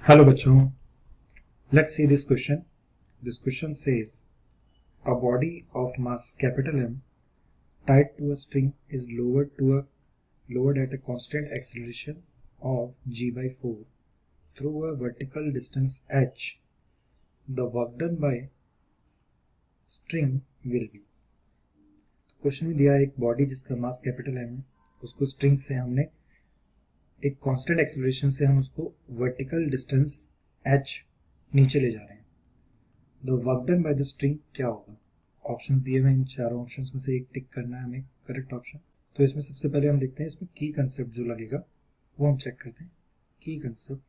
Hello बच्चों, let's see this question. This question says a body of mass capital M tied to a string is lowered at a constant acceleration of g by 4 through a vertical distance h. The work done by string will be. Question में दिया है एक body जिसका mass capital M है, उसको string से हमने एक कांस्टेंट एक्सेलरेशन से हम उसको वर्टिकल डिस्टेंस h नीचे ले जा रहे हैं. The work done by the string क्या होगा? ऑप्शन दिए हुए इन चारों ऑप्शंस में से एक टिक करना है हमें करेक्ट ऑप्शन. तो इसमें सबसे पहले हम देखते हैं इसमें की कंसेप्ट जो लगेगा वो हम चेक करते हैं. की concept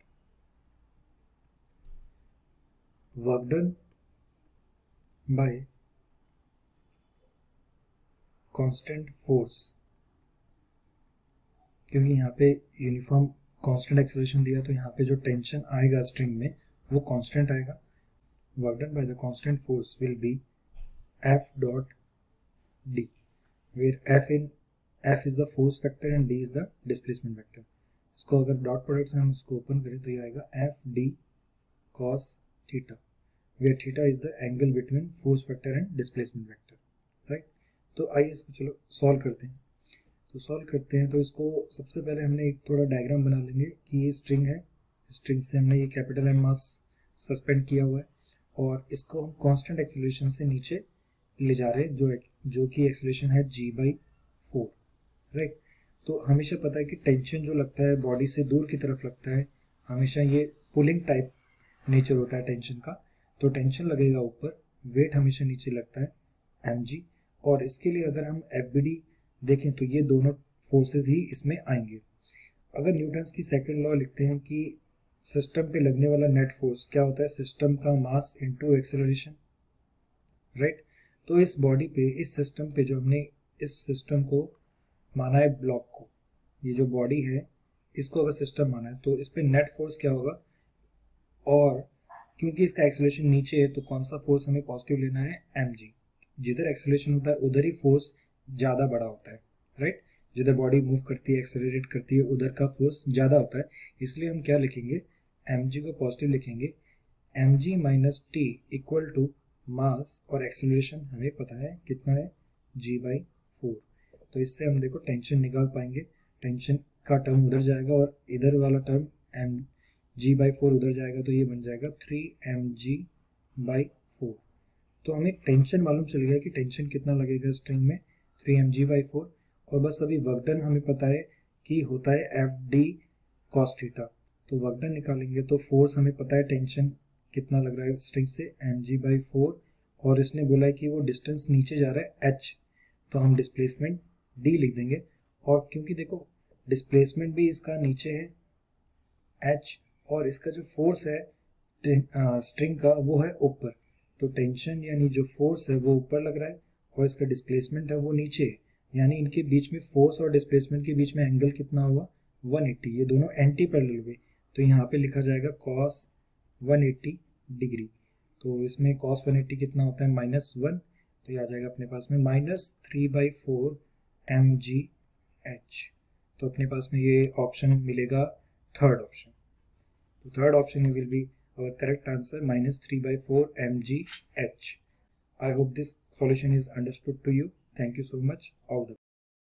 work done by constant force, क्योंकि यहाँ पे यूनिफॉर्म कांस्टेंट एक्सेलरेशन दिया तो यहाँ पे जो टेंशन आएगा स्ट्रिंग में वो कांस्टेंट आएगा. Work done by the constant force will be F dot D, where F is the force vector and D is the displacement vector. इसको अगर डॉट प्रोडक्ट से हम इसको ओपन करें तो ये आएगा F D cos theta, where theta is the angle between force vector and displacement vector, right? तो आइए इसको चलो सॉल्व करते हैं. तो इसको सबसे पहले हमने एक थोड़ा डायग्राम बना लेंगे कि ये स्ट्रिंग है, स्ट्रिंग से हमने ये कैपिटल एम मास सस्पेंड किया हुआ है और इसको हम कांस्टेंट एक्सेलरेशन से नीचे ले जा रहे हैं जो कि एक्सेलरेशन है g by 4, राइट. तो हमेशा पता है कि टेंशन जो लगता है बॉडी से दूर की तरफ लगता है, हमेशा ये पुलिंग टाइप नेचर होता है टेंशन का. तो टेंशन लगेगा ऊपर, वेट हमेशा नीचे लगता है mg. और इसके लिए अगर हम FBD देखें तो ये दोनों फोर्सेस ही इसमें आएंगे. अगर न्यूटन्स की सेकंड लॉ लिखते हैं कि सिस्टम पे लगने वाला नेट फोर्स क्या होता है, सिस्टम का मास इनटू एक्सेलरेशन, राइट. तो इस बॉडी पे, इस सिस्टम पे जो हमने इस सिस्टम को माना है ब्लॉक को, ये जो बॉडी है इसको अगर सिस्टम माना है तो इस पे नेट फोर्स क्या होगा, और क्योंकि इसका एक्सेलरेशन नीचे है तो कौन सा फोर्स हमें पॉजिटिव लेना है, mg. जिधर एक्सेलरेशन होता है उधर ही फोर्स ज़्यादा बड़ा होता है, राइट. जिधर बॉडी मूव करती है, एक्सेलरेट करती है, उधर का फोर्स ज़्यादा होता है. इसलिए हम क्या लिखेंगे, mg को पॉजिटिव लिखेंगे. mg minus T equal to mass और एक्सेलरेशन हमें पता है कितना है, g by 4. तो इससे हम देखो टेंशन निकाल पाएंगे. टेंशन का टर्म उधर जाएगा और इधर वाला टर्म g by 4 उधर जाएगा तो ये बन जाएगा 3mg by 4. तो हमें टेंशन मालूम चल गया कि टेंशन कितना लगेगा स्ट्रिंग में, 3mg by 4. और बस अभी वर्क डन हमें पता है कि होता है FD cos थीटा. तो वर्क डन निकालेंगे तो फोर्स हमें पता है टेंशन कितना लग रहा है स्ट्रिंग से, mg by 4. और इसने बोला है कि वो डिस्टेंस नीचे जा रहा है h, तो हम डिस्प्लेसमेंट d लिख देंगे. और क्योंकि देखो डिस्प्लेसमेंट भी इसका नीचे है h, और इसका जो फोर्स है स्ट्रिंग का वो है ऊपर, तो टेंशन यानी जो फोर्स है वो ऊपर लग रहा है और इसका डिस्प्लेसमेंट है वो नीचे है. यानी इनके बीच में फोर्स और डिस्प्लेसमेंट के बीच में एंगल कितना हुआ, 180. ये दोनों एंटी पैरेलल हुए तो यहाँ पे लिखा जाएगा cos 180 डिग्री. तो इसमें cos 180 कितना होता है, -1. तो ये आ जाएगा अपने पास में -3/4 mgh. तो अपने पास में ये ऑप्शन मिलेगा थर्ड ऑप्शन. तो third option will be our correct answer, -3/4 mgh. I hope this solution is understood to you. Thank you so much. All the